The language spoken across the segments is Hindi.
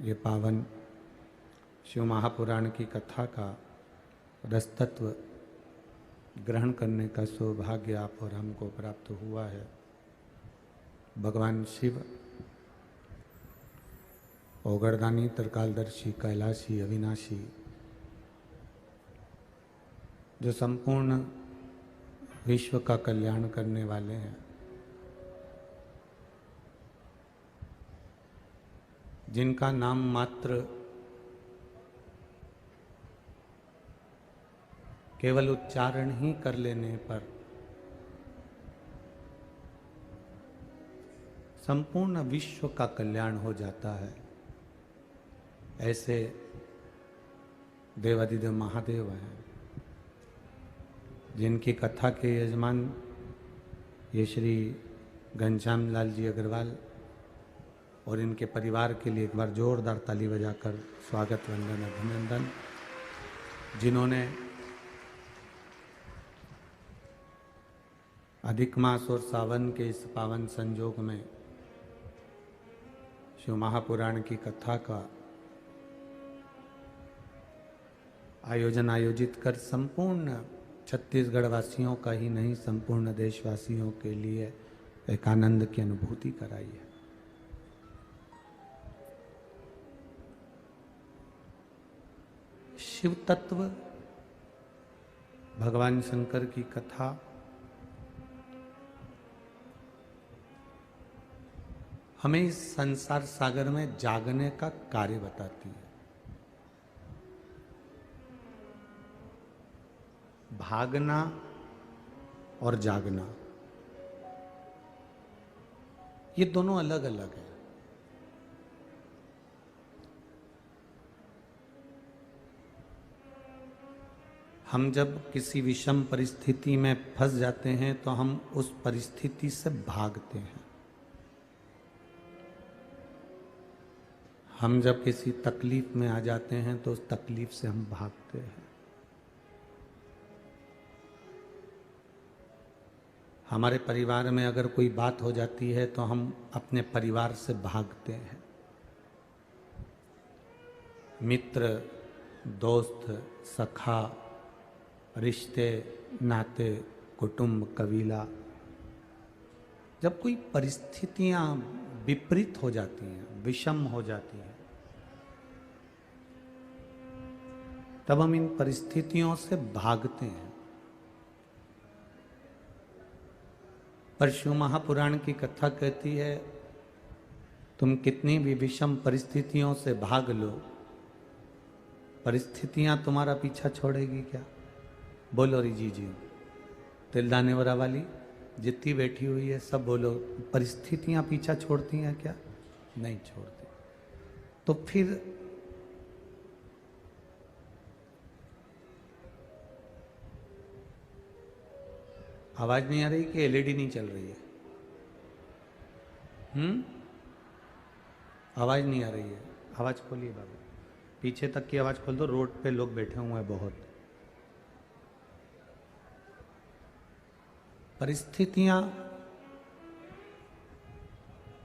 ये पावन शिव महापुराण की कथा का रसतत्व ग्रहण करने का सौभाग्य आप और हमको प्राप्त हुआ है। भगवान शिव ओगरदानी, त्रिकालदर्शी, कैलाशी, अविनाशी, जो संपूर्ण विश्व का कल्याण करने वाले हैं, जिनका नाम मात्र केवल उच्चारण ही कर लेने पर संपूर्ण विश्व का कल्याण हो जाता है, ऐसे देवादिदेव महादेव हैं, जिनकी कथा के यजमान ये श्री घनश्याम लाल जी अग्रवाल और इनके परिवार के लिए एक बार जोरदार ताली बजाकर स्वागत, वंदन, अभिनंदन। जिन्होंने अधिक मास और सावन के इस पावन संयोग में शिव महापुराण की कथा का आयोजित कर संपूर्ण छत्तीसगढ़ वासियों का ही नहीं, संपूर्ण देशवासियों के लिए एक आनंद की अनुभूति कराई है। शिव तत्व, भगवान शंकर की कथा हमें इस संसार सागर में जागने का कार्य बताती है। भागना और जागना, ये दोनों अलग अलग है। हम जब किसी विषम परिस्थिति में फंस जाते हैं तो हम उस परिस्थिति से भागते हैं। हम जब किसी तकलीफ में आ जाते हैं तो उस तकलीफ से हम भागते हैं। हमारे परिवार में अगर कोई बात हो जाती है तो हम अपने परिवार से भागते हैं। मित्र, दोस्त, सखा, रिश्ते, नाते, कुटुंब, कबीला, जब कोई परिस्थितियां विपरीत हो जाती हैं, विषम हो जाती हैं, तब हम इन परिस्थितियों से भागते हैं। पर शिव महापुराण की कथा कहती है, तुम कितनी भी विषम परिस्थितियों से भाग लो, परिस्थितियां तुम्हारा पीछा छोड़ेगी क्या? बोलो री जी जी, तिलदाने वरा वाली जितनी बैठी हुई है सब बोलो, परिस्थितियां पीछा छोड़ती हैं क्या? नहीं छोड़ती। तो फिर आवाज नहीं आ रही कि एलईडी नहीं चल रही है? आवाज नहीं आ रही है? आवाज खोलिए बाबू, पीछे तक की आवाज खोल दो, रोड पे लोग बैठे हुए हैं बहुत। परिस्थितियां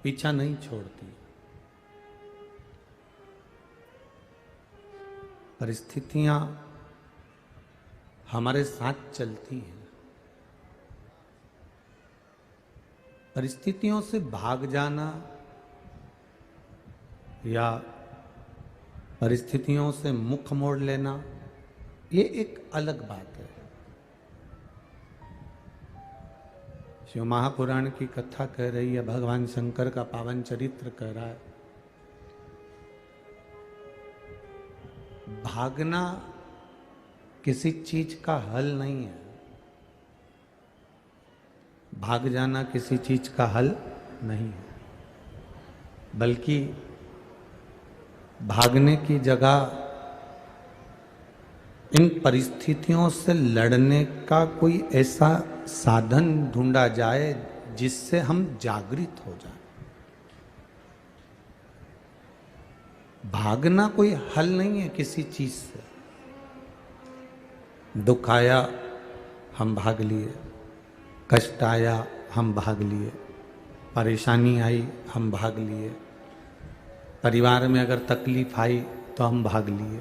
पीछा नहीं छोड़ती, परिस्थितियां हमारे साथ चलती हैं। परिस्थितियों से भाग जाना या परिस्थितियों से मुख मोड़ लेना, ये एक अलग बात है। शिव महापुराण की कथा कह रही है, भगवान शंकर का पावन चरित्र कह रहा है, भागना किसी चीज का हल नहीं है, भाग जाना किसी चीज का हल नहीं है, बल्कि भागने की जगह इन परिस्थितियों से लड़ने का कोई ऐसा साधन ढूंढा जाए जिससे हम जागृत हो जाएं। भागना कोई हल नहीं है किसी चीज से। दुख आया हम भाग लिए, कष्ट आया हम भाग लिए, परेशानी आई हम भाग लिए, परिवार में अगर तकलीफ आई तो हम भाग लिए।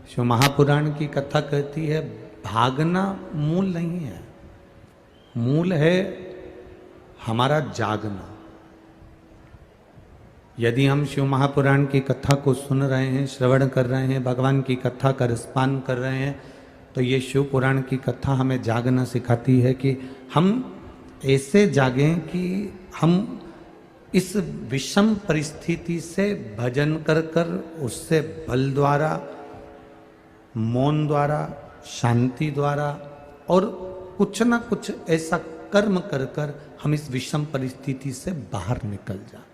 शिव महापुराण की कथा कहती है भागना मूल नहीं है, मूल है हमारा जागना। यदि हम शिव महापुराण की कथा को सुन रहे हैं, श्रवण कर रहे हैं, भगवान की कथा का रसपान कर रहे हैं, तो ये शिव पुराण की कथा हमें जागना सिखाती है कि हम ऐसे जागें कि हम इस विषम परिस्थिति से भजन कर कर उससे बल द्वारा, मौन द्वारा, शांति द्वारा और कुछ ना कुछ ऐसा कर्म कर कर हम इस विषम परिस्थिति से बाहर निकल जाए।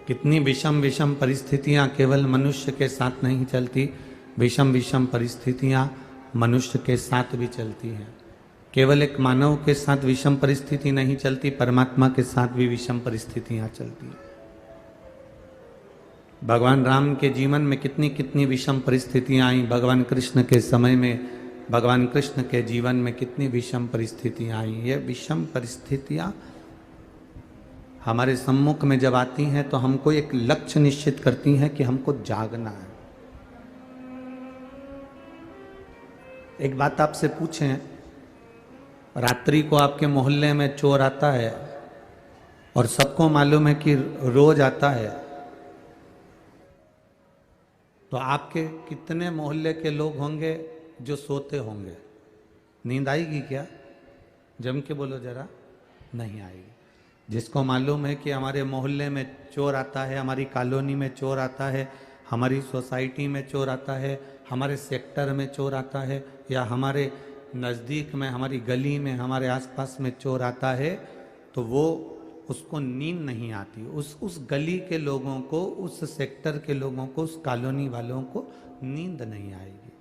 कितनी विषम विषम परिस्थितियां केवल मनुष्य के साथ नहीं चलती, विषम विषम परिस्थितियां मनुष्य के साथ भी चलती हैं। केवल एक मानव के साथ विषम परिस्थिति नहीं चलती, परमात्मा के साथ भी विषम परिस्थितियां चलती हैं। भगवान राम के जीवन में कितनी कितनी विषम परिस्थितियां आई, भगवान कृष्ण के समय में, भगवान कृष्ण के जीवन में कितनी विषम परिस्थितियां आई। ये विषम परिस्थितियां हमारे सम्मुख में जब आती हैं तो हमको एक लक्ष्य निश्चित करती हैं कि हमको जागना है। एक बात आपसे पूछें, रात्रि को आपके मोहल्ले में चोर आता है और सबको मालूम है कि रोज आता है, तो आपके कितने मोहल्ले के लोग होंगे जो सोते होंगे? नींद आएगी क्या? जम के बोलो जरा। नहीं आएगी। जिसको मालूम है कि हमारे मोहल्ले में चोर आता है, हमारी कॉलोनी में चोर आता है, हमारी सोसाइटी में चोर आता है, हमारे सेक्टर में चोर आता है, या हमारे नज़दीक में, हमारी गली में, हमारे आसपास में चोर आता है, तो वो उसको नींद नहीं आती। उस गली के लोगों को, उस सेक्टर के लोगों को, उस कॉलोनी वालों को नींद नहीं आएगी,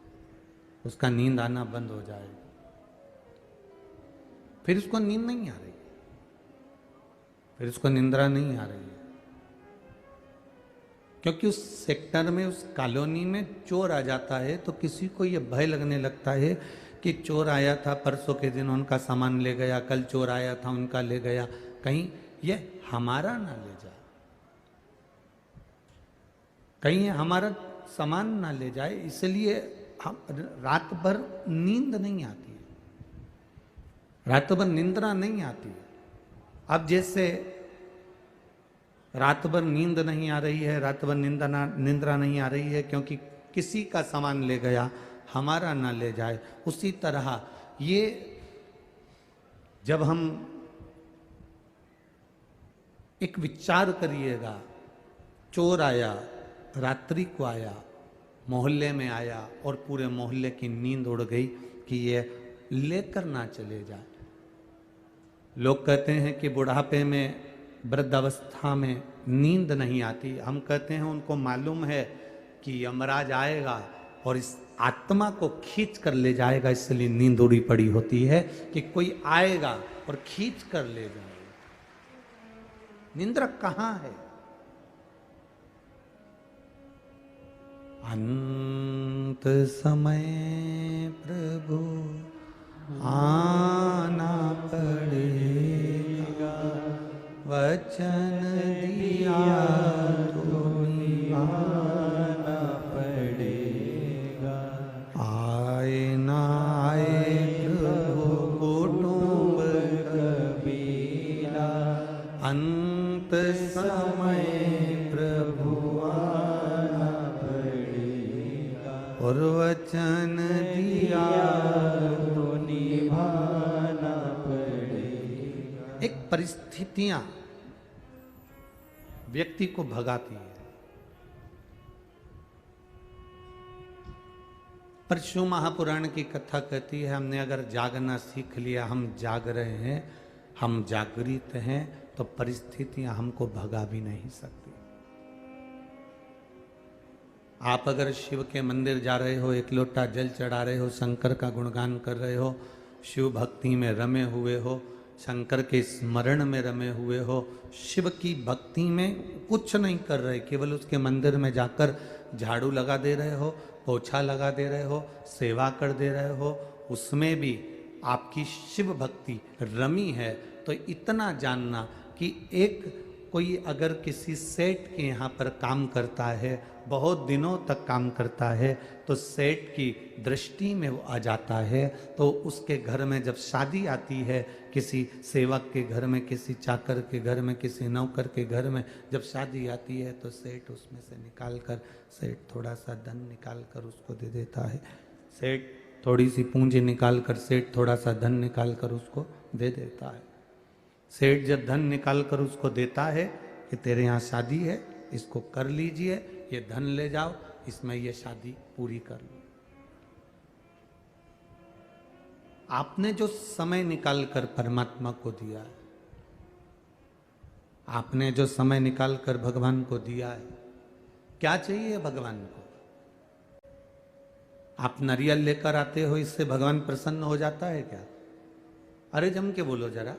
उसका नींद आना बंद हो जाएगा। फिर उसको नींद नहीं आ रही, फिर उसको निंद्रा नहीं आ रही है, क्योंकि उस सेक्टर में, उस कॉलोनी में चोर आ जाता है तो किसी को ये भय लगने लगता है कि चोर आया था परसों के दिन, उनका सामान ले गया, कल चोर आया था उनका ले गया, कहीं ये हमारा ना ले जाए, कहीं हमारा सामान ना ले जाए। इसलिए हम रात भर नींद नहीं आती है, रात भर निंद्रा नहीं आती है। अब जैसे रात भर नींद नहीं आ रही है, रात भर निंद्रा नहीं आ रही है क्योंकि किसी का सामान ले गया, हमारा ना ले जाए, उसी तरह ये जब हम एक विचार करिएगा, चोर आया, रात्रि को आया, मोहल्ले में आया और पूरे मोहल्ले की नींद उड़ गई कि ये लेकर ना चले जाए। लोग कहते हैं कि बुढ़ापे में, वृद्धावस्था में नींद नहीं आती। हम कहते हैं उनको मालूम है कि यमराज आएगा और इस आत्मा को खींच कर ले जाएगा, इसलिए नींद उड़ी पड़ी होती है कि कोई आएगा और खींच कर ले जाएगा। निंद्रा कहाँ है? अंत समय प्रभु आना पड़ेगा, वचन दिया तो निभाना पड़ेगा। आए ना आए प्रभु कुटुंब कबीला, अंत समय प्रभु आना पड़ेगा, और वचन दिया तो निभाना पड़ेगा। एक परिस्थितियां व्यक्ति को भगाती है, पर शिव महापुराण की कथा कहती है हमने अगर जागना सीख लिया, हम जाग रहे हैं, हम जागृत हैं, तो परिस्थितियां हमको भगा भी नहीं सकती। आप अगर शिव के मंदिर जा रहे हो, एक लोटा जल चढ़ा रहे हो, शंकर का गुणगान कर रहे हो, शिव भक्ति में रमे हुए हो, शंकर के स्मरण में रमे हुए हो, शिव की भक्ति में कुछ नहीं कर रहे, केवल उसके मंदिर में जाकर झाड़ू लगा दे रहे हो, पोछा लगा दे रहे हो, सेवा कर दे रहे हो, उसमें भी आपकी शिव भक्ति रमी है तो इतना जानना कि एक कोई अगर किसी सेठ के यहाँ पर काम करता है, बहुत दिनों तक काम करता है, तो सेठ की दृष्टि में वो आ जाता है, तो उसके घर में जब शादी आती है, किसी सेवक के घर में, किसी चाकर के घर में, किसी नौकर के घर में जब शादी आती है, तो सेठ उसमें से निकाल कर, सेठ थोड़ा सा धन निकाल कर उसको दे देता है। सेठ थोड़ी सी पूंजी निकाल कर, सेठ थोड़ा सा धन निकाल कर उसको दे देता है। सेठ जब धन निकाल कर उसको देता है कि तेरे यहाँ शादी है, इसको कर लीजिए, ये धन ले जाओ, इसमें ये शादी पूरी कर लो। आपने जो समय निकाल कर परमात्मा को दिया है, आपने जो समय निकाल कर भगवान को दिया है, क्या चाहिए भगवान को? आप नारियल लेकर आते हो, इससे भगवान प्रसन्न हो जाता है क्या? अरे जम के बोलो जरा,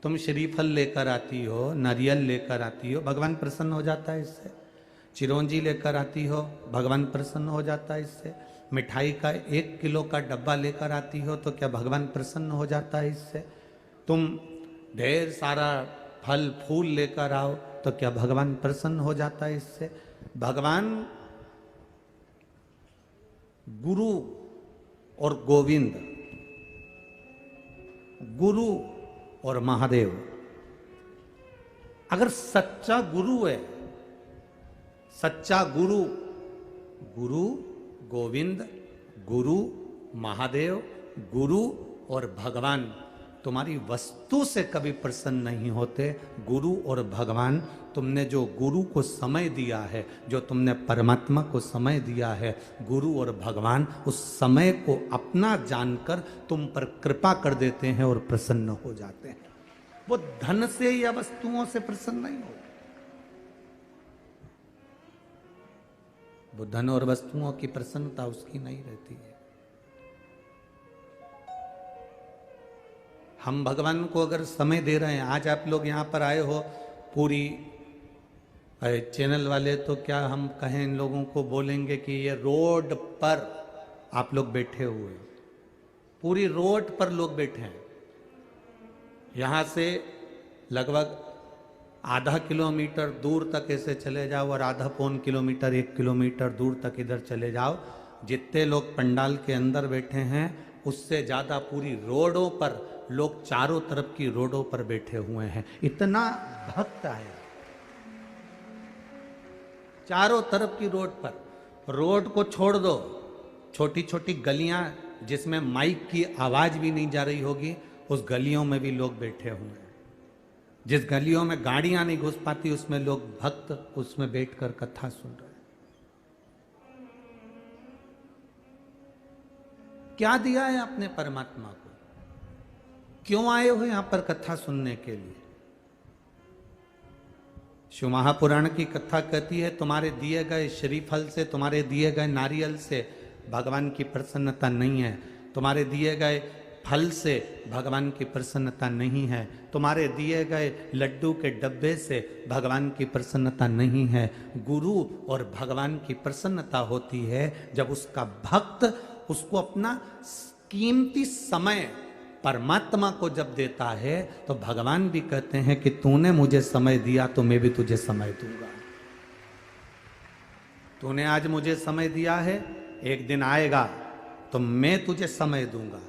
तुम श्रीफल लेकर आती हो, नारियल लेकर आती हो, भगवान प्रसन्न हो जाता है इससे? चिरौंजी लेकर आती हो, भगवान प्रसन्न हो जाता है इससे? मिठाई का 1 किलो का डब्बा लेकर आती हो, तो क्या भगवान प्रसन्न हो जाता है इससे? तुम ढेर सारा फल फूल लेकर आओ, तो क्या भगवान प्रसन्न हो जाता है इससे? भगवान गुरु और गोविंद, गुरु और महादेव, अगर सच्चा गुरु है, सच्चा गुरु, गुरु गोविंद, गुरु महादेव, गुरु और भगवान तुम्हारी वस्तु से कभी प्रसन्न नहीं होते। गुरु और भगवान, तुमने जो गुरु को समय दिया है, जो तुमने परमात्मा को समय दिया है, गुरु और भगवान उस समय को अपना जानकर तुम पर कृपा कर देते हैं और प्रसन्न हो जाते हैं। वो धन से या वस्तुओं से प्रसन्न नहीं हो। वो धन और वस्तुओं की प्रसन्नता उसकी नहीं रहती है। हम भगवान को अगर समय दे रहे हैं, आज आप लोग यहाँ पर आए हो, पूरी चैनल वाले तो क्या हम कहें, इन लोगों को बोलेंगे कि ये रोड पर आप लोग बैठे हुए, पूरी रोड पर लोग बैठे हैं। यहाँ से लगभग आधा किलोमीटर दूर तक ऐसे चले जाओ और आधा पौन किलोमीटर 1 किलोमीटर दूर तक इधर चले जाओ, जितने लोग पंडाल के अंदर बैठे हैं उससे ज़्यादा पूरी रोडों पर लोग, चारों तरफ की रोडों पर बैठे हुए हैं। इतना भक्त है चारों तरफ की रोड पर। रोड को छोड़ दो, छोटी छोटी गलियां जिसमें माइक की आवाज भी नहीं जा रही होगी, उस गलियों में भी लोग बैठे हुए हैं। जिस गलियों में गाड़ियां नहीं घुस पाती, उसमें लोग भक्त उसमें बैठकर कथा सुन रहे हैं। क्या दिया है आपने परमात्मा को? क्यों आए हो यहां पर कथा सुनने के लिए? शिव महापुराण की कथा कहती है, तुम्हारे दिए गए श्रीफल से, तुम्हारे दिए गए नारियल से भगवान की प्रसन्नता नहीं है, तुम्हारे दिए गए फल से भगवान की प्रसन्नता नहीं है, तुम्हारे दिए गए लड्डू के डब्बे से भगवान की प्रसन्नता नहीं है। गुरु और भगवान की प्रसन्नता होती है जब उसका भक्त उसको अपना कीमती समय परमात्मा को जब देता है, तो भगवान भी कहते हैं कि तूने मुझे समय दिया तो मैं भी तुझे समय दूंगा। तूने आज मुझे समय दिया है, एक दिन आएगा तो मैं तुझे समय दूंगा।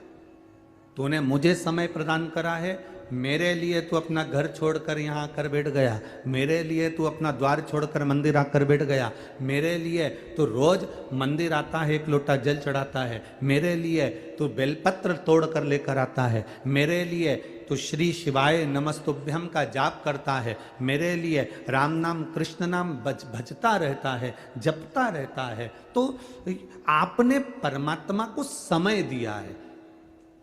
तूने मुझे समय प्रदान करा है, मेरे लिए तू अपना घर छोड़कर यहाँ आकर बैठ गया, मेरे लिए तू अपना द्वार छोड़कर मंदिर आकर बैठ गया, मेरे लिए तू रोज मंदिर आता है, 1 लोटा जल चढ़ाता है, मेरे लिए तू बेलपत्र तोड़ कर लेकर आता है, मेरे लिए तू श्री शिवाय नमस्तुभ्यम का जाप करता है, मेरे लिए राम नाम कृष्ण नाम भजता रहता है, जपता रहता है। तो आपने परमात्मा को समय दिया है,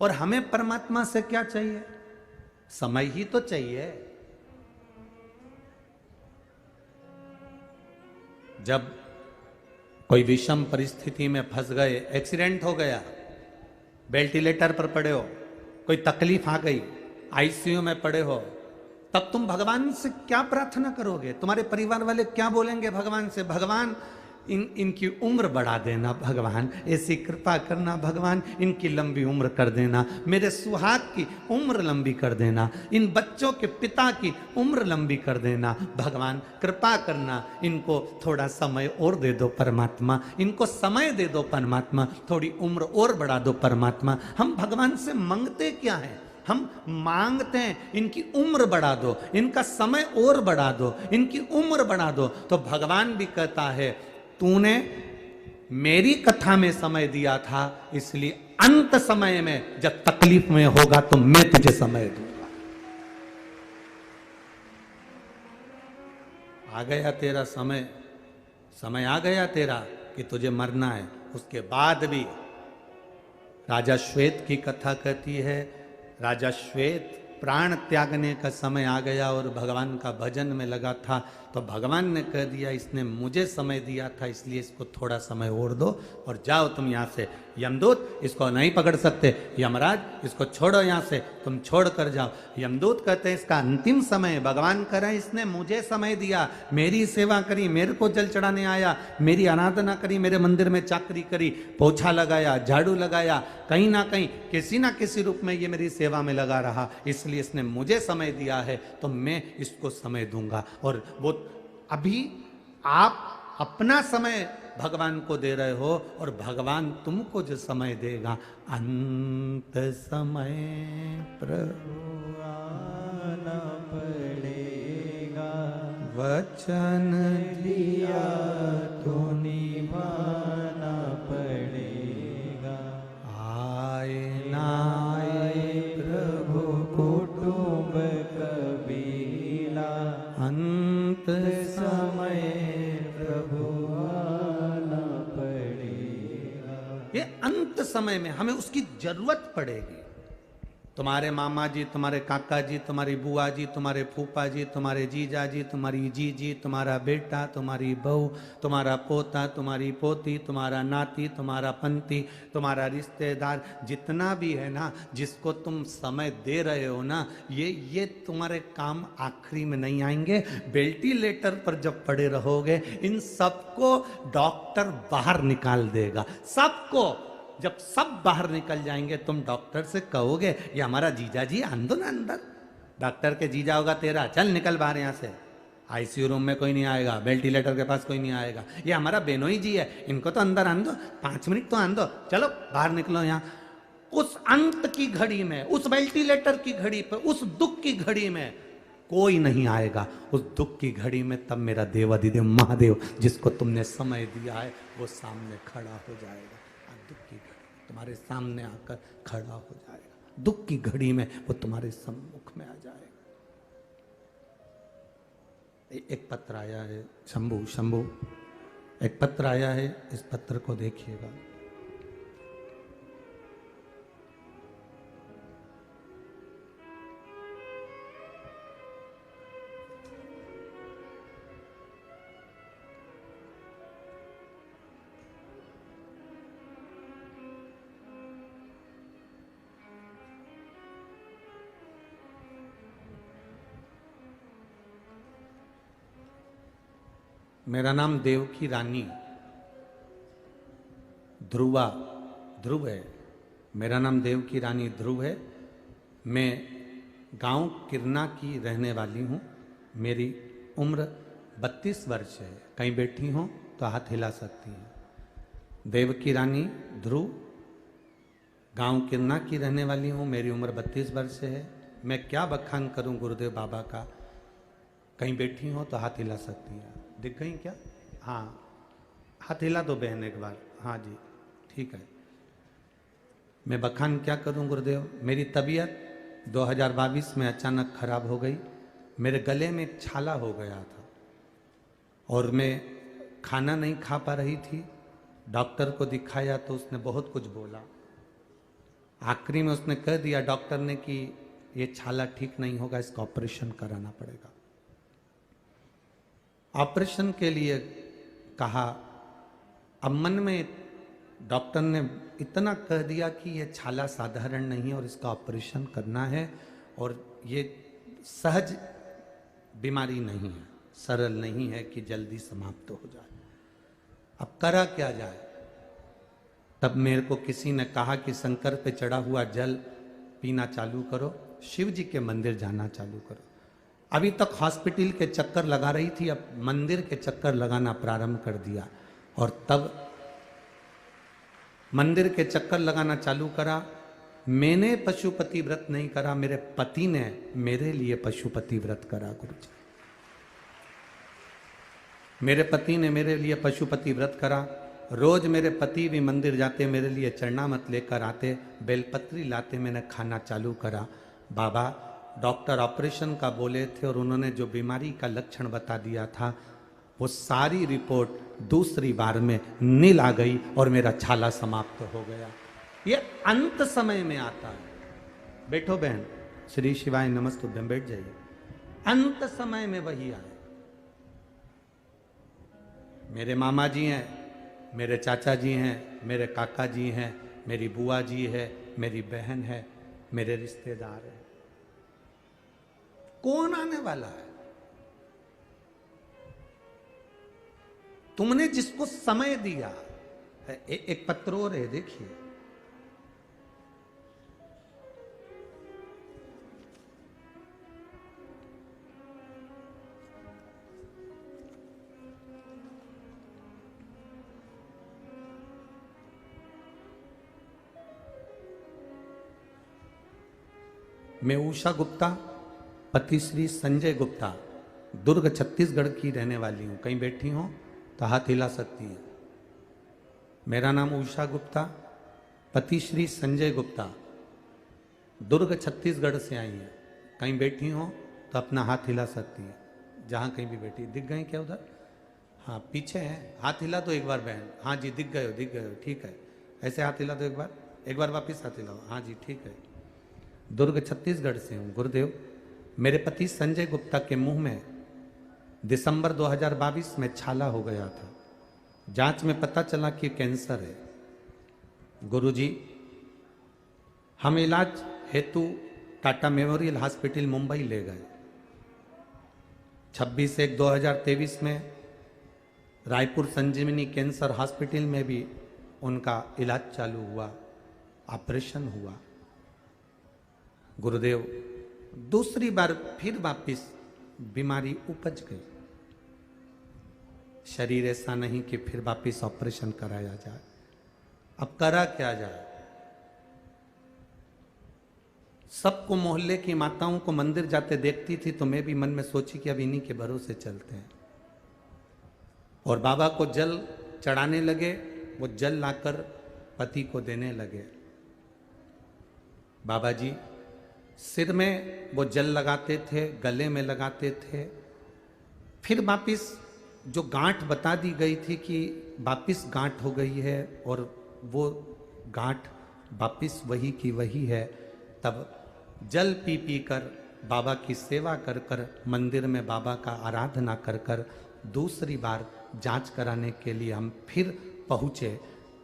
और हमें परमात्मा से क्या चाहिए? समय ही तो चाहिए। जब कोई विषम परिस्थिति में फंस गए, एक्सीडेंट हो गया, वेंटिलेटर पर पड़े हो, कोई तकलीफ आ गई, आईसीयू में पड़े हो, तब तुम भगवान से क्या प्रार्थना करोगे? तुम्हारे परिवार वाले क्या बोलेंगे भगवान से? भगवान इनकी उम्र बढ़ा देना भगवान, ऐसी कृपा करना भगवान, इनकी लंबी उम्र कर देना, मेरे सुहाग की उम्र लंबी कर देना, इन बच्चों के पिता की उम्र लंबी कर देना भगवान, कृपा करना, इनको थोड़ा समय और दे दो परमात्मा, इनको समय दे दो परमात्मा, थोड़ी उम्र और बढ़ा दो परमात्मा। हम भगवान से मांगते क्या है? हम मांगते हैं इनकी उम्र बढ़ा दो, इनका समय और बढ़ा दो, इनकी उम्र बढ़ा दो। तो भगवान भी कहता है तूने मेरी कथा में समय दिया था, इसलिए अंत समय में जब तकलीफ में होगा तो मैं तुझे समय दूंगा। आ गया तेरा समय, समय आ गया तेरा कि तुझे मरना है। उसके बाद भी राजा श्वेत की कथा कहती है, राजा श्वेत प्राण त्यागने का समय आ गया और भगवान का भजन में लगा था, तो भगवान ने कह दिया इसने मुझे समय दिया था इसलिए इसको थोड़ा समय और दो और जाओ तुम यहाँ से। यमदूत इसको नहीं पकड़ सकते, यमराज इसको छोड़ो यहाँ से, तुम छोड़ कर जाओ। यमदूत कहते हैं इसका अंतिम समय, भगवान कह रहे हैं इसने मुझे समय दिया, मेरी सेवा करी, मेरे को जल चढ़ाने आया, मेरी आराधना करी, मेरे मंदिर में चाकरी करी, पोछा लगाया, झाड़ू लगाया, कहीं ना कहीं किसी ना किसी रूप में ये मेरी सेवा में लगा रहा, इसलिए इसने मुझे समय दिया है तो मैं इसको समय दूंगा। और वो अभी आप अपना समय भगवान को दे रहे हो और भगवान तुमको जो समय देगा, अंत समय प्रभु आना पड़ेगा, वचन दिया तो निभाना पड़ेगा, आए ना आए प्रभु कुटुंब कबीला, अंत समय प्रभु आना पड़ेगा। ये अंत समय में हमें उसकी जरूरत पड़ेगी। तुम्हारे मामा जी, तुम्हारे काका जी, तुम्हारी बुआ जी, तुम्हारे फूफा जी, तुम्हारे जीजा जी, तुम्हारी जीजी, तुम्हारा बेटा, तुम्हारी बहू, तुम्हारा पोता, तुम्हारी पोती, तुम्हारा नाती, तुम्हारा पंती, तुम्हारा रिश्तेदार, जितना भी है ना, जिसको तुम समय दे रहे हो ना, ये तुम्हारे काम आखिरी में नहीं आएंगे। वेंटिलेटर पर जब पड़े रहोगे इन सबको डॉक्टर बाहर निकाल देगा, सबको। जब सब बाहर निकल जाएंगे तुम डॉक्टर से कहोगे ये हमारा जीजा जी आंदो ना अंदर, डॉक्टर के जीजा होगा तेरा, चल निकल बाहर यहाँ से, आईसीयू रूम में कोई नहीं आएगा, वेंटिलेटर के पास कोई नहीं आएगा, ये हमारा बेनोई जी है, इनको तो अंदर आंदो, 5 मिनट तो आंदो, चलो बाहर निकलो यहाँ। उस अंत की घड़ी में, उस वेंटिलेटर की घड़ी पर, उस दुख की घड़ी में कोई नहीं आएगा। उस दुख की घड़ी में तब मेरा देवाधिदेव महादेव जिसको तुमने समय दिया है वो सामने खड़ा हो जाएगा। दुख की घड़ी तुम्हारे सामने आकर खड़ा हो जाएगा, दुख की घड़ी में वो तुम्हारे सम्मुख में आ जाएगा। एक पत्र आया है, शंभू एक पत्र आया है, इस पत्र को देखिएगा। मेरा नाम देवकी रानी ध्रुव है। मेरा नाम देवकी रानी ध्रुव है। मैं गांव किरना की रहने वाली हूँ। मेरी उम्र 32 वर्ष है। कहीं बैठी हो तो हाथ हिला सकती हैं। देवकी रानी ध्रुव, गांव किरना की रहने वाली हूँ। मेरी उम्र 32 वर्ष है। मैं क्या बखान करूँ गुरुदेव बाबा का। कहीं बैठी हो तो हाथ हिला सकती हैं। दिख गई क्या? हाँ, हाथ हिला दो बहन एक बार। हाँ जी, ठीक है। मैं बखान क्या करूं गुरुदेव। मेरी तबीयत 2022 में अचानक खराब हो गई। मेरे गले में छाला हो गया था और मैं खाना नहीं खा पा रही थी। डॉक्टर को दिखाया तो उसने बहुत कुछ बोला। आखिरी में उसने कह दिया डॉक्टर ने कि ये छाला ठीक नहीं होगा, इसका ऑपरेशन कराना पड़ेगा। ऑपरेशन के लिए कहा। अब मन में डॉक्टर ने इतना कह दिया कि यह छाला साधारण नहीं है और इसका ऑपरेशन करना है और ये सहज बीमारी नहीं है, सरल नहीं है कि जल्दी समाप्त हो जाए। अब करा क्या जाए। तब मेरे को किसी ने कहा कि शंकर पे चढ़ा हुआ जल पीना चालू करो, शिव जी के मंदिर जाना चालू करो। अभी तक हॉस्पिटल के चक्कर लगा रही थी, अब मंदिर के चक्कर लगाना प्रारंभ कर दिया। और तब मंदिर के चक्कर लगाना चालू करा। मैंने पशुपति व्रत नहीं करा, मेरे पति ने मेरे लिए पशुपति व्रत करा। गुरुजी, मेरे पति ने मेरे लिए पशुपति व्रत करा। रोज मेरे पति भी मंदिर जाते, मेरे लिए चरणामत लेकर आते, बेलपत्री लाते, मैंने खाना चालू करा। बाबा डॉक्टर ऑपरेशन का बोले थे और उन्होंने जो बीमारी का लक्षण बता दिया था, वो सारी रिपोर्ट दूसरी बार में नील आ गई और मेरा छाला समाप्त हो गया। ये अंत समय में आता है। बैठो बहन, श्री शिवाय नमस्तुभ्यं, बैठ जाइए। अंत समय में वही आए। मेरे मामा जी हैं, मेरे चाचा जी हैं, मेरे काका जी हैं, मेरी बुआ जी है, मेरी बहन है, मेरे रिश्तेदार हैं। कौन आने वाला है? तुमने जिसको समय दिया। एक पत्र और है, देखिए। मैं उषा गुप्ता, पति श्री संजय गुप्ता, दुर्ग छत्तीसगढ़ की रहने वाली हूं। कहीं बैठी हो तो हाथ हिला सकती है। मेरा नाम उषा गुप्ता, पति श्री संजय गुप्ता, दुर्ग छत्तीसगढ़ से आई है। कहीं बैठी हो तो अपना हाथ हिला सकती है, जहां कहीं भी बैठी। दिख गए क्या उधर? हाँ, पीछे हैं। हाथ हिला तो एक बार बहन। हाँ जी, दिख गए हो, दिख गए हो, ठीक है। ऐसे हाथ हिला तो एक बार वापिस हाथ हिलाओ। हाँ जी, ठीक है। दुर्ग छत्तीसगढ़ से हूँ गुरुदेव। मेरे पति संजय गुप्ता के मुंह में दिसंबर 2022 में छाला हो गया था। जांच में पता चला कि कैंसर है। गुरुजी, हम इलाज हेतु टाटा मेमोरियल हॉस्पिटल मुंबई ले गए। 26/1/2023 में रायपुर संजीवनी कैंसर हॉस्पिटल में भी उनका इलाज चालू हुआ, ऑपरेशन हुआ। गुरुदेव, दूसरी बार फिर वापिस बीमारी उपज गई। शरीर ऐसा नहीं कि फिर वापिस ऑपरेशन कराया जाए। अब करा क्या जाए? सबको, मोहल्ले की माताओं को मंदिर जाते देखती थी तो मैं भी मन में सोची कि अब इन्हीं के भरोसे चलते हैं। और बाबा को जल चढ़ाने लगे। वो जल लाकर पति को देने लगे। बाबा जी सिर में वो जल लगाते थे, गले में लगाते थे। फिर वापिस जो गांठ बता दी गई थी कि वापिस गांठ हो गई है और वो गांठ वापिस वही की वही है, तब जल पी पी कर, बाबा की सेवा कर कर, मंदिर में बाबा का आराधना कर कर दूसरी बार जांच कराने के लिए हम फिर पहुँचे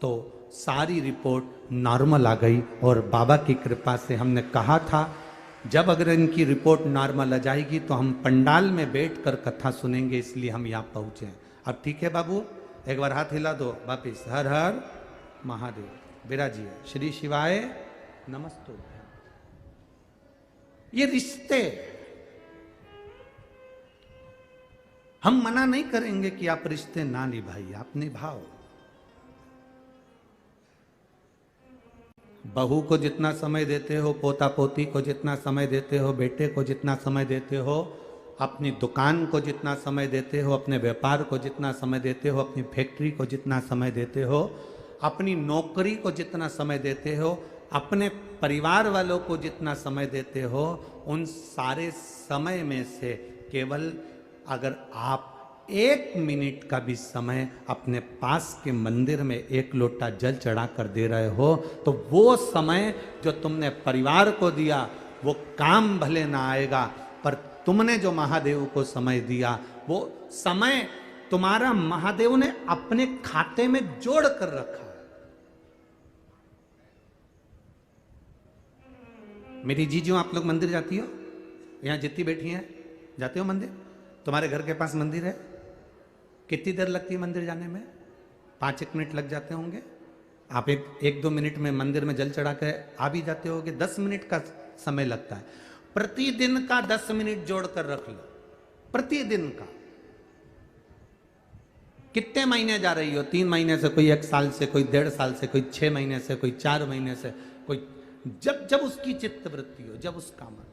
तो सारी रिपोर्ट नॉर्मल आ गई। और बाबा की कृपा से हमने कहा था जब अगर इनकी रिपोर्ट नॉर्मल आ जाएगी तो हम पंडाल में बैठकर कथा सुनेंगे, इसलिए हम यहाँ पहुँचे। अब ठीक है बाबू, एक बार हाथ हिला दो वापिस। हर हर महादेव। विराजिए। श्री शिवाय नमस्तु। ये रिश्ते हम मना नहीं करेंगे कि आप रिश्ते ना निभाइए, आप निभाओ। बहू को जितना समय देते हो, पोता पोती को जितना समय देते हो, बेटे को जितना समय देते हो, अपनी दुकान को जितना समय देते हो, अपने व्यापार को जितना समय देते हो, अपनी फैक्ट्री को जितना समय देते हो, अपनी नौकरी को जितना समय देते हो, अपने परिवार वालों को जितना समय देते हो, उन सारे समय में से केवल अगर आप 1 मिनट का भी समय अपने पास के मंदिर में 1 लोटा जल चढ़ा कर दे रहे हो तो वो समय जो तुमने परिवार को दिया वो काम भले ना आएगा, पर तुमने जो महादेव को समय दिया वो समय तुम्हारा महादेव ने अपने खाते में जोड़ कर रखा है। मेरी जीजू, आप लोग मंदिर जाती हो? यहां जितनी बैठी हैं जाते हो मंदिर? तुम्हारे घर के पास मंदिर है? कितनी देर लगती है मंदिर जाने में? 5 एक मिनट लग जाते होंगे। आप एक 2 मिनट में मंदिर में जल चढ़ा के आ भी जाते होगे। 10 मिनट का समय लगता है। प्रतिदिन का 10 मिनट जोड़कर रख लो, प्रतिदिन का। कितने महीने जा रही हो? 3 महीने से, कोई 1 साल से, कोई 1.5 साल से, कोई 6 महीने से, कोई 4 महीने से, कोई जब जब उसकी चित्त वृत्ति हो, जब उसका मन।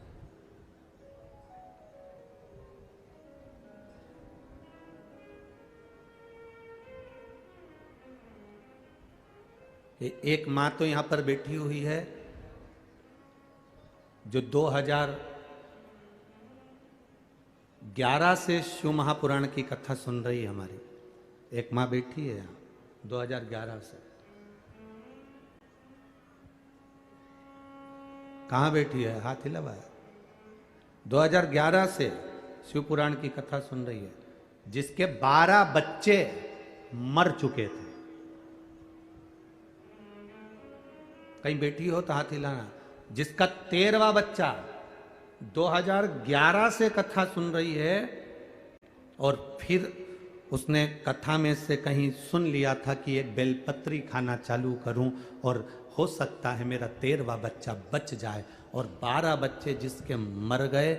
एक मां तो यहां पर बैठी हुई है जो 2011 से शिव महापुराण की कथा सुन रही है हमारी। एक मां बैठी है यहां 2011 से। कहां बैठी है? हाथ हिलावा। 2011 से शिव पुराण की कथा सुन रही है, जिसके 12 बच्चे मर चुके थे। कहीं बैठी हो तो हाथ हिलाना। जिसका 13वां बच्चा 2011 से कथा सुन रही है, और फिर उसने कथा में से कहीं सुन लिया था कि एक बेलपत्री खाना चालू करूं और हो सकता है मेरा 13वां बच्चा बच जाए। और 12 बच्चे जिसके मर गए,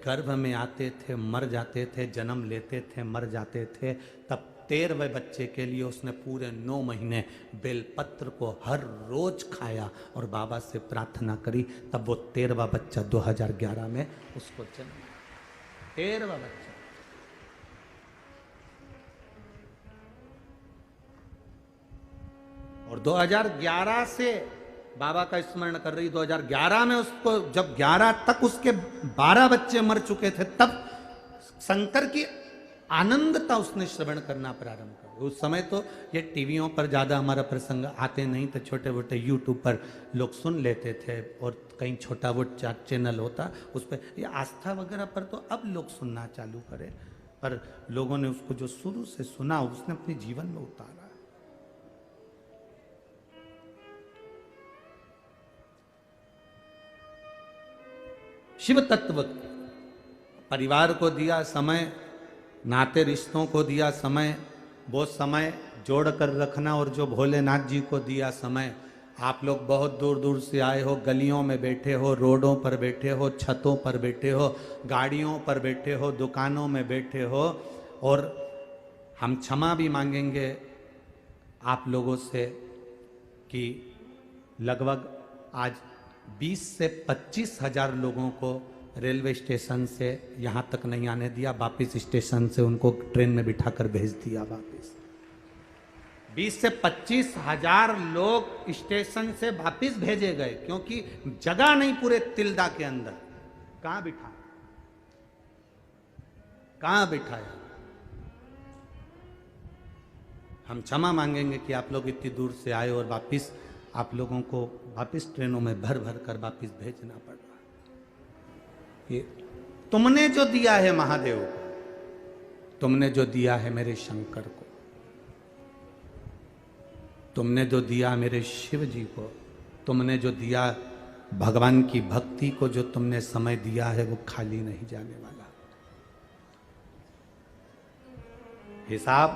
गर्भ में आते थे, मर जाते थे, जन्म लेते थे, मर जाते थे। तब 13वें बच्चे के लिए उसने पूरे 9 महीने बेलपत्र को हर रोज खाया और बाबा से प्रार्थना करी। तब वो 13वां बच्चा 2011 में उसको जन्म। 13वां बच्चा। और 2011 से बाबा का स्मरण कर रही। 2011 में उसको, जब 11 तक उसके 12 बच्चे मर चुके थे, तब शंकर की आनंदता उसने श्रवण करना प्रारंभ कर। उस समय तो ये टीवियों पर ज़्यादा हमारा प्रसंग आते नहीं थे, छोटे मोटे यूट्यूब पर लोग सुन लेते थे, और कहीं छोटा वो चैनल होता उस पर। ये आस्था वगैरह पर तो अब लोग सुनना चालू करे, पर लोगों ने उसको जो शुरू से सुना उसने अपने जीवन में उतारा। शिव तत्व परिवार को दिया समय, नाते रिश्तों को दिया समय, वो समय जोड़ कर रखना। और जो भोलेनाथ जी को दिया समय, आप लोग बहुत दूर दूर से आए हो, गलियों में बैठे हो, रोडों पर बैठे हो, छतों पर बैठे हो, गाड़ियों पर बैठे हो, दुकानों में बैठे हो। और हम क्षमा भी मांगेंगे आप लोगों से कि लगभग आज 20 से 25 हजार लोगों को रेलवे स्टेशन से यहाँ तक नहीं आने दिया, वापस स्टेशन से उनको ट्रेन में बिठाकर भेज दिया वापस। 20 से 25 हजार लोग स्टेशन से वापस भेजे गए, क्योंकि जगह नहीं पूरे तिल्दा के अंदर। कहाँ बिठाया? हम क्षमा मांगेंगे कि आप लोग इतनी दूर से आए और वापस आप लोगों को वापस ट्रेनों में भर भर कर वापस भेजना पड़ रहा। ये तुमने जो दिया है महादेव को, तुमने जो दिया है मेरे शंकर को, तुमने जो दिया मेरे शिव जी को, तुमने जो दिया भगवान की भक्ति को, जो तुमने समय दिया है वो खाली नहीं जाने वाला। हिसाब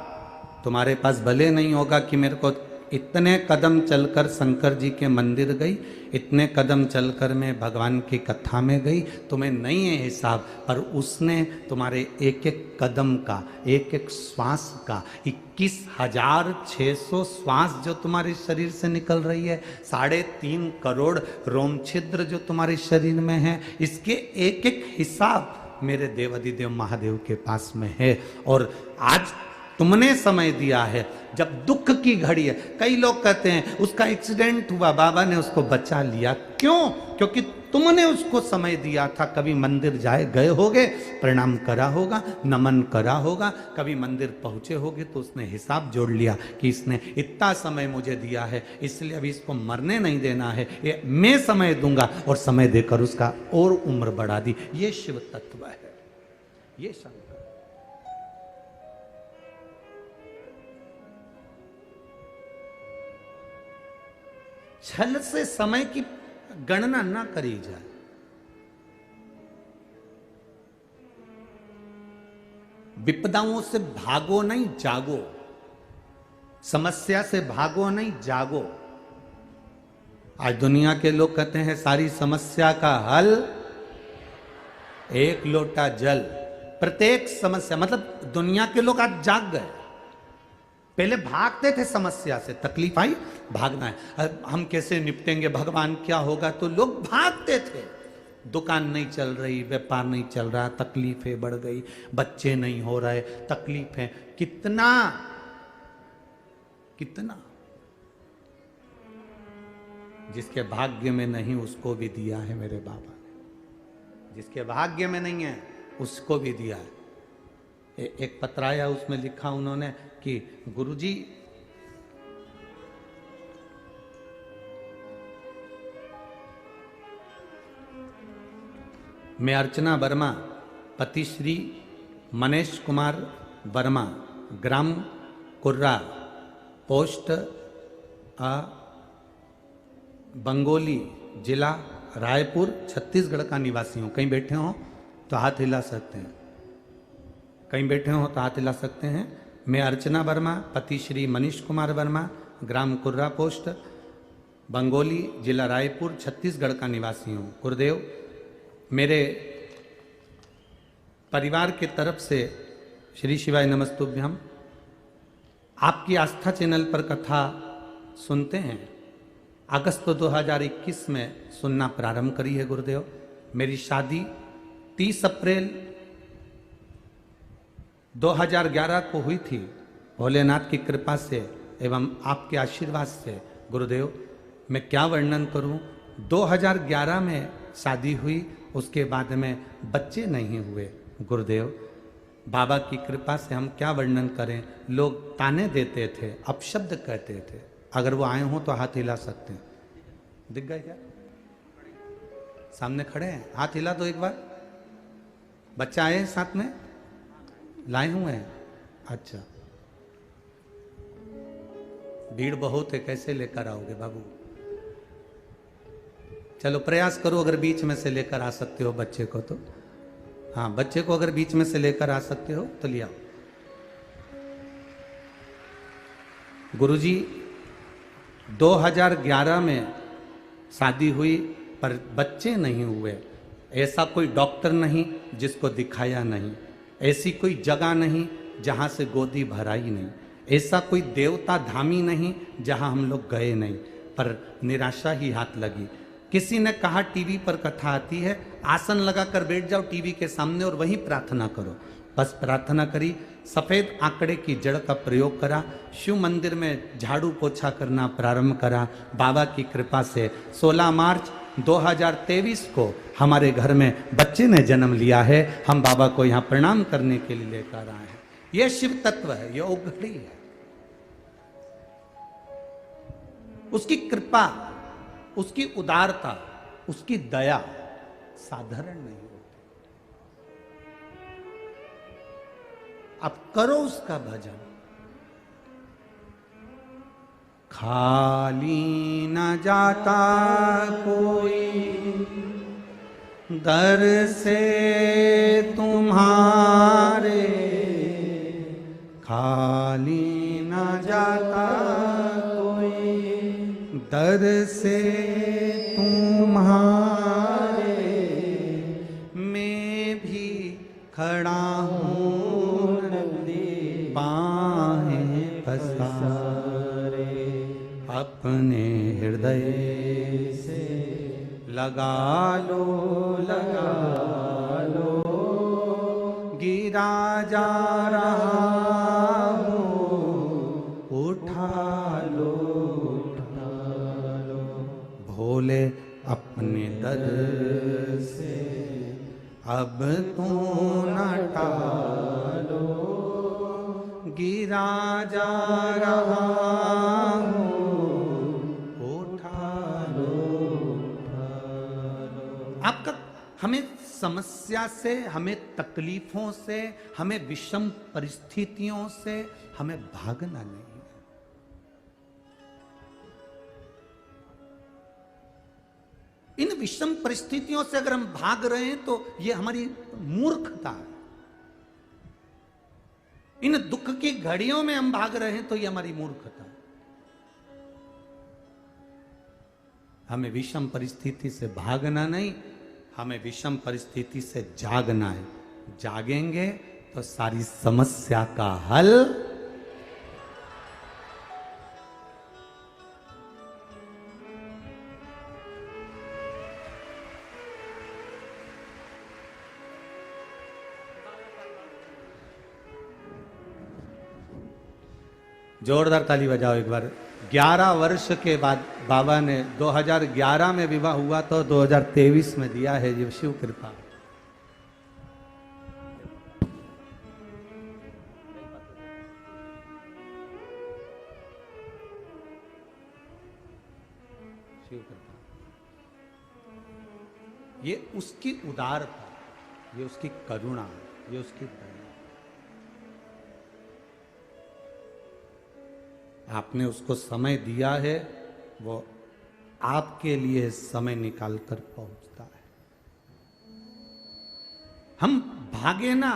तुम्हारे पास भले नहीं होगा कि मेरे को इतने कदम चलकर शंकर जी के मंदिर गई, इतने कदम चलकर मैं भगवान की कथा में गई, तुम्हें नहीं है हिसाब, पर उसने तुम्हारे एक एक कदम का, एक एक श्वास का, 21,600 श्वास जो तुम्हारे शरीर से निकल रही है, 3.5 करोड़ रोम छिद्र जो तुम्हारे शरीर में है, इसके एक एक हिसाब मेरे देवाधिदेव महादेव के पास में है। और आज तुमने समय दिया है, जब दुख की घड़ी है। कई लोग कहते हैं उसका एक्सीडेंट हुआ, बाबा ने उसको बचा लिया। क्यों? क्योंकि तुमने उसको समय दिया था। कभी मंदिर गए होगे, प्रणाम करा होगा, नमन करा होगा, कभी मंदिर पहुंचे होगे तो उसने हिसाब जोड़ लिया कि इसने इतना समय मुझे दिया है, इसलिए अभी इसको मरने नहीं देना है, ये मैं समय दूंगा। और समय देकर उसका और उम्र बढ़ा दी। ये शिव तत्व है, ये शंकर। छल से समय की गणना ना करी जाए। विपदाओं से भागो नहीं, जागो। समस्या से भागो नहीं, जागो। आज दुनिया के लोग कहते हैं सारी समस्या का हल एक लोटा जल। प्रत्येक समस्या, मतलब दुनिया के लोग आज जाग गए। पहले भागते थे समस्या से, तकलीफ आई भागना है, हम कैसे निपटेंगे, भगवान क्या होगा, तो लोग भागते थे। दुकान नहीं चल रही, व्यापार नहीं चल रहा, तकलीफें बढ़ गई, बच्चे नहीं हो रहे, तकलीफें। कितना कितना जिसके भाग्य में नहीं उसको भी दिया है मेरे बाबा ने, जिसके भाग्य में नहीं है उसको भी दिया है। एक पत्र आया, उसमें लिखा उन्होंने कि गुरुजी मैं अर्चना वर्मा, पति श्री मनीष कुमार वर्मा, ग्राम कुर्रा, पोस्ट बंगोली, जिला रायपुर, छत्तीसगढ़ का निवासी हूँ। कहीं बैठे हो तो हाथ हिला सकते हैं, कहीं बैठे हो तो हाथ हिला सकते हैं। मैं अर्चना वर्मा, पति श्री मनीष कुमार वर्मा, ग्राम कुर्रा, पोस्ट बंगोली, जिला रायपुर, छत्तीसगढ़ का निवासी हूँ। गुरुदेव, मेरे परिवार के तरफ से श्री शिवाय नमस्तुभ्यम। आपकी आस्था चैनल पर कथा सुनते हैं। अगस्त 2021 में सुनना प्रारंभ करी है गुरुदेव। मेरी शादी 30 अप्रैल 2011 को हुई थी, भोलेनाथ की कृपा से एवं आपके आशीर्वाद से। गुरुदेव, मैं क्या वर्णन करूं। 2011 में शादी हुई, उसके बाद में बच्चे नहीं हुए। गुरुदेव, बाबा की कृपा से हम क्या वर्णन करें। लोग ताने देते थे, अपशब्द कहते थे। अगर वो आए हों तो हाथ हिला सकते हैं। दिख गए क्या? सामने खड़े हैं, हाथ हिला दो एक बार। बच्चा आए साथ में, लाए हुए हैं। अच्छा, भीड़ बहुत है, कैसे लेकर आओगे बाबू? चलो प्रयास करो, अगर बीच में से लेकर आ सकते हो बच्चे को तो। हाँ, बच्चे को अगर बीच में से लेकर आ सकते हो तो ले आओ। गुरुजी, 2011 में शादी हुई पर बच्चे नहीं हुए। ऐसा कोई डॉक्टर नहीं जिसको दिखाया नहीं, ऐसी कोई जगह नहीं जहाँ से गोदी भराई नहीं, ऐसा कोई देवता धामी नहीं जहाँ हम लोग गए नहीं, पर निराशा ही हाथ लगी। किसी ने कहा टीवी पर कथा आती है, आसन लगाकर बैठ जाओ टीवी के सामने और वहीं प्रार्थना करो। बस प्रार्थना करी, सफ़ेद आंकड़े की जड़ का प्रयोग करा, शिव मंदिर में झाड़ू पोछा करना प्रारंभ करा। बाबा की कृपा से 16 मार्च 2023 को हमारे घर में बच्चे ने जन्म लिया है। हम बाबा को यहाँ प्रणाम करने के लिए लेकर आए हैं। यह शिव तत्व है, यह औघड़ी है। उसकी कृपा, उसकी उदारता, उसकी दया साधारण नहीं होती। अब करो उसका भजन। खाली न जाता कोई दर से तुम्हारे, खाली न जाता कोई दर से तुम्हारे, मैं भी खड़ा हूँ बाहें पसारे, अपने हृदय से लगा लो, लगा लो, गिरा जा रहा हूँ उठा लो, भोले अपने दर से अब तू न टालो, गिरा जा रहा हूँ उठा लो, आपका हमें समस्या से, हमें तकलीफों से, हमें विषम परिस्थितियों से हमें भागना नहीं। इन विषम परिस्थितियों से अगर हम भाग रहे हैं तो यह हमारी मूर्खता है। इन दुख की घड़ियों में हम भाग रहे हैं तो ये हमारी मूर्खता है। हमें विषम परिस्थिति से भागना नहीं, हमें विषम परिस्थिति से जागना है। जागेंगे तो सारी समस्या का हल जोरदार ताली बजाओ एक बार। 11 वर्ष के बाद बाबा ने 2011 में विवाह हुआ तो 2023 में दिया है, ये शिव कृपा। शिव कृपा, ये उसकी उदारता, ये उसकी करुणा, ये उसकी दया। आपने उसको समय दिया है, वो आपके लिए समय निकाल कर पहुंचता है। हम भागे ना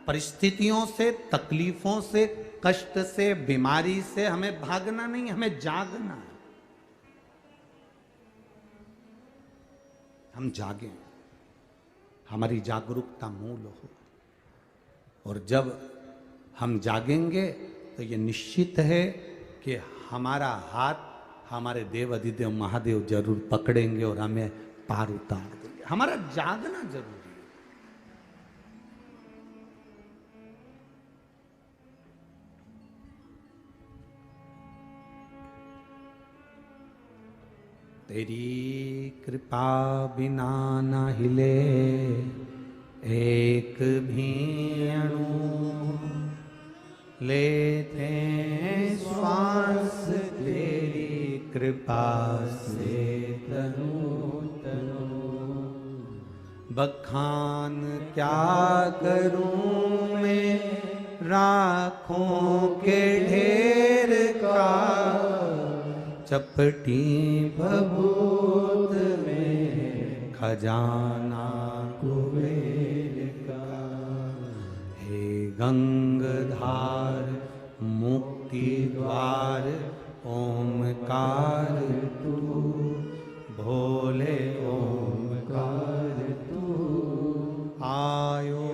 परिस्थितियों से, तकलीफों से, कष्ट से, बीमारी से। हमें भागना नहीं, हमें जागना है। हम जागें, हमारी जागरूकता मूल हो। और जब हम जागेंगे तो ये निश्चित है कि हमारा हाथ हमारे देव अधिदेव महादेव जरूर पकड़ेंगे और हमें पार उतार देंगे। हमारा जागना जरूरी है। तेरी कृपा बिना न हिले एक भी अणु, लेते श्वास तेरी कृपा से तनु तनु। बखान क्या करूं मैं राखों के ढेर का, चपटी भभूत में खजाना कुबेर का। हे गंगधार मुक्ति द्वार ओमकार तू, भोले ओमकार तू। आयो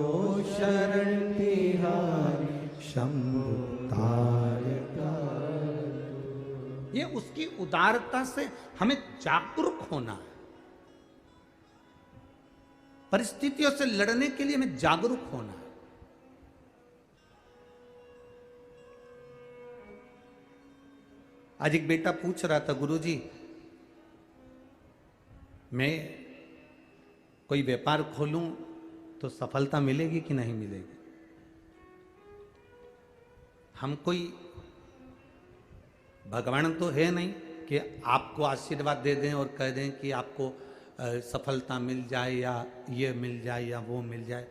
शरण तिहारी शंभु तारका। ये उसकी उदारता से हमें जागरूक होना है। परिस्थितियों से लड़ने के लिए हमें जागरूक होना है। आज एक बेटा पूछ रहा था, गुरुजी मैं कोई व्यापार खोलूं तो सफलता मिलेगी कि नहीं मिलेगी? हम कोई भगवान तो है नहीं कि आपको आशीर्वाद दे दें और कह दें कि आपको सफलता मिल जाए या ये मिल जाए या वो मिल जाए।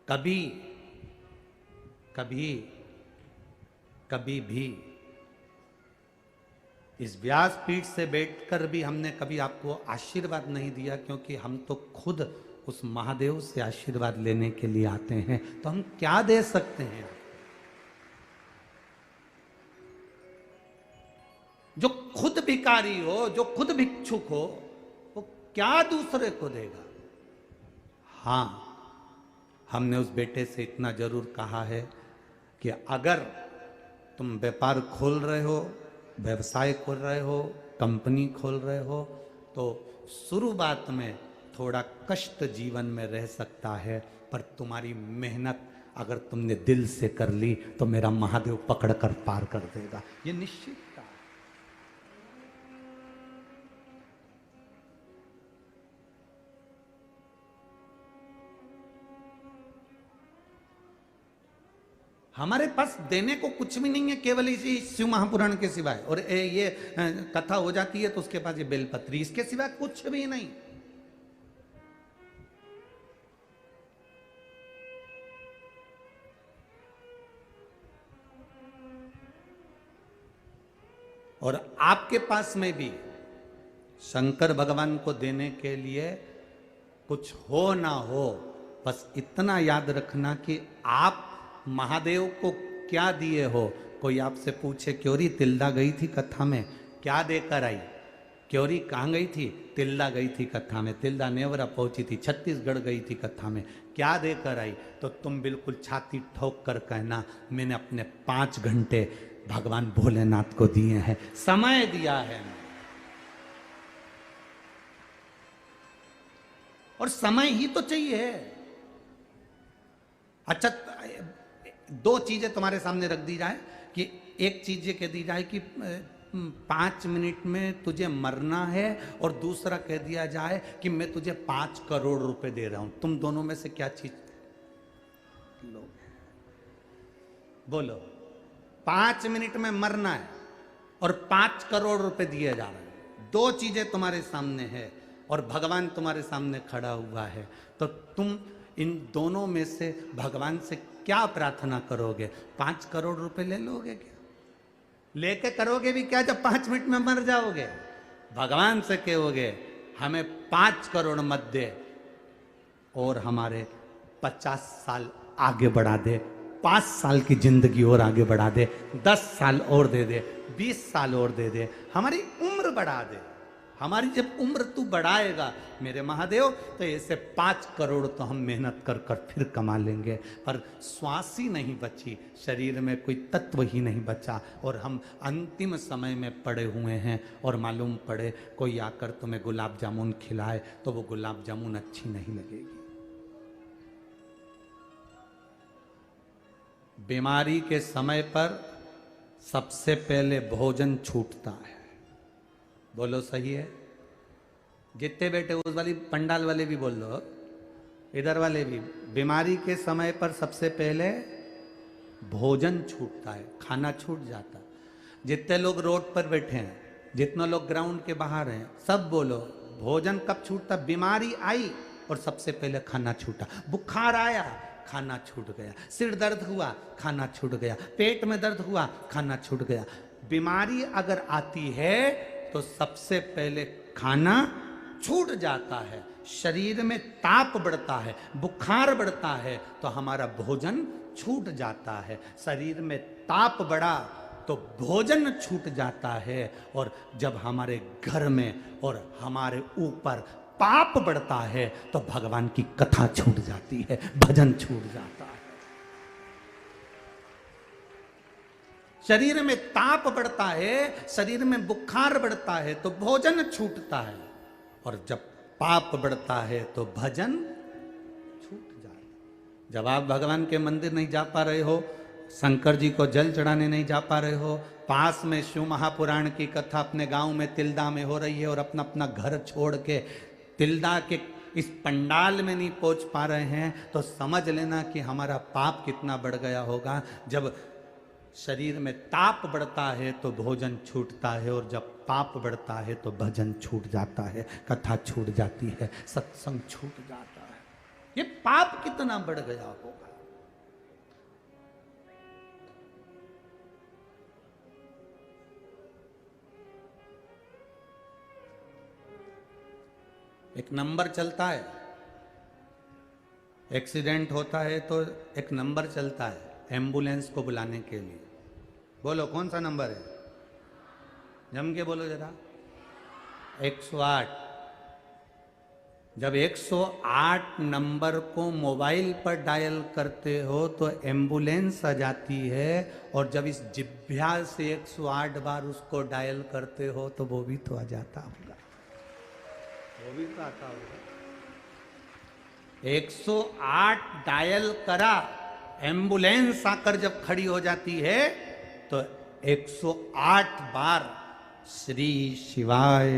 कभी कभी कभी भी इस व्यासपीठ से बैठकर भी हमने कभी आपको आशीर्वाद नहीं दिया, क्योंकि हम तो खुद उस महादेव से आशीर्वाद लेने के लिए आते हैं। तो हम क्या दे सकते हैं? जो खुद भिखारी हो, जो खुद भिक्षुक हो, वो क्या दूसरे को देगा? हां, हमने उस बेटे से इतना जरूर कहा है कि अगर तुम व्यापार खोल रहे हो, व्यवसाय खोल रहे हो, कंपनी खोल रहे हो, तो शुरुआत में थोड़ा कष्ट जीवन में रह सकता है, पर तुम्हारी मेहनत अगर तुमने दिल से कर ली तो मेरा महादेव पकड़ कर पार कर देगा। ये निश्चित था। हमारे पास देने को कुछ भी नहीं है, केवल इसी शिव महापुराण के सिवाय। और ये कथा हो जाती है तो उसके पास ये बेलपत्री, इसके सिवाय कुछ भी नहीं। और आपके पास में भी शंकर भगवान को देने के लिए कुछ हो ना हो, बस इतना याद रखना कि आप महादेव को क्या दिए हो? कोई आपसे पूछे क्योरी तिल्दा गई थी कथा में, क्या देकर आई? क्योरी कहाँ गई थी? तिल्दा गई थी कथा में, तिल्दा नेवरा पहुंची थी, छत्तीसगढ़ गई थी कथा में, क्या देकर आई? तो तुम बिल्कुल छाती ठोक कर कहना, मैंने अपने 5 घंटे भगवान भोलेनाथ को दिए हैं, समय दिया है। और समय ही तो चाहिए। अच्छा, 2 चीजें तुम्हारे सामने रख दी जाए कि एक चीज ये कह दी जाए कि 5 मिनट में तुझे मरना है, और दूसरा कह दिया जाए कि मैं तुझे 5 करोड़ रुपए दे रहा हूं। तुम दोनों में से क्या चीज लो? बोलो। 5 मिनट में मरना है और 5 करोड़ रुपए दिए जा रहे हैं। 2 चीजें तुम्हारे सामने है और भगवान तुम्हारे सामने खड़ा हुआ है, तो तुम इन दोनों में से भगवान से क्या प्रार्थना करोगे? 5 करोड़ रुपए ले लोगे क्या? लेके करोगे भी क्या जब 5 मिनट में मर जाओगे? भगवान से कहोगे हमें 5 करोड़ मत दे और हमारे 50 साल आगे बढ़ा दे, 5 साल की जिंदगी और आगे बढ़ा दे, 10 साल और दे दे, 20 साल और दे दे, हमारी उम्र बढ़ा दे। हमारी जब उम्र तू बढ़ाएगा मेरे महादेव, तो ऐसे 5 करोड़ तो हम मेहनत कर कर फिर कमा लेंगे। पर श्वास ही नहीं बची, शरीर में कोई तत्व ही नहीं बचा, और हम अंतिम समय में पड़े हुए हैं। और मालूम पड़े कोई आकर तुम्हें गुलाब जामुन खिलाए तो वो गुलाब जामुन अच्छी नहीं लगेगी। बीमारी के समय पर सबसे पहले भोजन छूटता है। बोलो सही है? जितने बैठे उस वाली पंडाल वाले भी बोल लो, इधर वाले भी। बीमारी के समय पर सबसे पहले भोजन छूटता है, खाना छूट जाता है। जितने लोग रोड पर बैठे हैं, जितने लोग ग्राउंड के बाहर हैं, सब बोलो भोजन कब छूटता? बीमारी आई और सबसे पहले खाना छूटा। बुखार आया, खाना छूट गया। सिर दर्द हुआ, खाना छूट गया। पेट में दर्द हुआ, खाना छूट गया। बीमारी अगर आती है तो सबसे पहले खाना छूट जाता है। शरीर में ताप बढ़ता है, बुखार बढ़ता है, तो हमारा भोजन छूट जाता है। शरीर में ताप बढ़ा तो भोजन छूट जाता है। और जब हमारे घर में और हमारे ऊपर पाप बढ़ता है तो भगवान की कथा छूट जाती है, भजन छूट जाता है। शरीर में ताप बढ़ता है, शरीर में बुखार बढ़ता है तो भोजन छूटता है। और जब पाप बढ़ता है तो भजन छूट जाता है। जब आप भगवान के मंदिर नहीं जा पा रहे हो, शंकर जी को जल चढ़ाने नहीं जा पा रहे हो, पास में शिव महापुराण की कथा अपने गांव में तिल्दा में हो रही है, और अपना अपना घर छोड़ के तिल्दा के इस पंडाल में नहीं पहुंच पा रहे हैं, तो समझ लेना कि हमारा पाप कितना बढ़ गया होगा। जब शरीर में ताप बढ़ता है तो भोजन छूटता है, और जब पाप बढ़ता है तो भजन छूट जाता है, कथा छूट जाती है, सत्संग छूट जाता है। ये पाप कितना बढ़ गया होगा। एक नंबर चलता है, एक्सीडेंट होता है तो एक नंबर चलता है एम्बुलेंस को बुलाने के लिए। बोलो कौन सा नंबर है? जम के बोलो जरा। 108। जब 108 नंबर को मोबाइल पर डायल करते हो तो एम्बुलेंस आ जाती है, और जब इस जिभ्या से 108 बार उसको डायल करते हो तो वो भी तो आ जाता होगा, वो भी तो आता होगा। 108 डायल करा, एम्बुलेंस आकर जब खड़ी हो जाती है तो 108 बार श्री शिवाय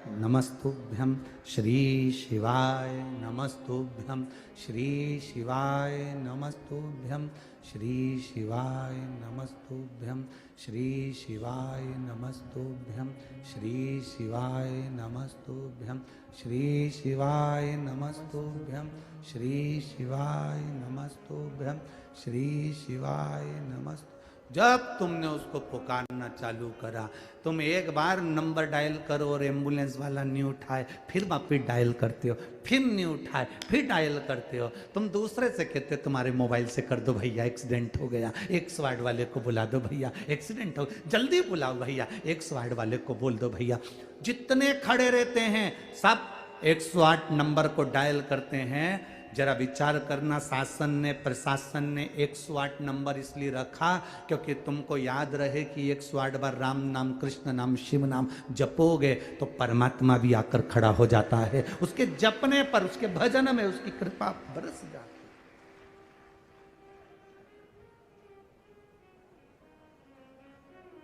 नमस्तुभ्यं, श्री शिवाय नमस्तुभ्यं, श्री शिवाय नमस्तुभ्यं, श्री शिवाय नमस्तुभ्यं, श्री शिवाय नमस्तुभ्यं, श्री शिवाय नमस्तुभ्यं, श्री शिवाय नमस्तुभ्यं, श्री शिवाय नमस्तुभ्यं, श्री शिवाय नमस्तु। जब तुमने उसको पुकारना चालू करा, तुम एक बार नंबर डायल करो और एम्बुलेंस वाला नहीं उठाए, फिर वापिस डायल करते हो, फिर नहीं उठाए, फिर डायल करते हो। तुम दूसरे से कहते हो तुम्हारे मोबाइल से कर दो भैया, एक्सीडेंट हो गया, 108 वाले को बुला दो भैया, एक्सीडेंट हो, जल्दी बुलाओ भैया, 108 वाले को बोल दो भैया। जितने खड़े रहते हैं सब 108 नंबर को डायल करते हैं। जरा विचार करना, शासन ने, प्रशासन ने 108 नंबर इसलिए रखा क्योंकि तुमको याद रहे कि 108 बार राम नाम, कृष्ण नाम, शिव नाम जपोगे तो परमात्मा भी आकर खड़ा हो जाता है। उसके जपने पर, उसके भजन में उसकी कृपा बरस जाती।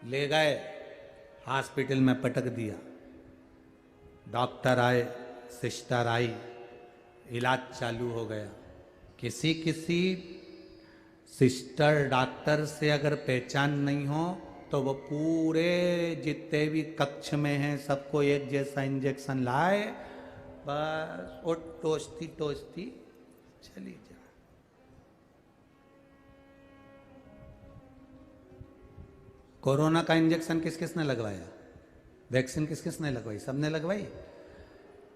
ले गए, हॉस्पिटल में पटक दिया, डॉक्टर आए, सिस्टर आई, इलाज चालू हो गया। किसी किसी सिस्टर डॉक्टर से अगर पहचान नहीं हो तो वो पूरे जितने भी कक्ष में हैं सबको एक जैसा इंजेक्शन लाए, बस वो टोचती टोचती चली जा। कोरोना का इंजेक्शन किस किसने लगवाया? वैक्सीन किस किसने लगवाई? सबने लगवाई।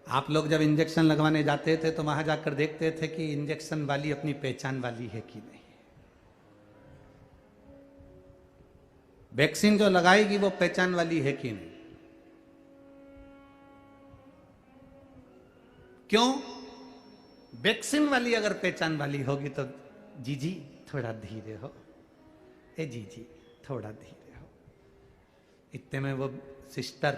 आप लोग जब इंजेक्शन लगवाने जाते थे तो वहां जाकर देखते थे कि इंजेक्शन वाली अपनी पहचान वाली है कि नहीं। वैक्सीन जो लगाएगी वो पहचान वाली है कि नहीं। क्यों? वैक्सीन वाली अगर पहचान वाली होगी तो जीजी थोड़ा धीरे हो, ए जीजी थोड़ा धीरे हो। इतने में वो सिस्टर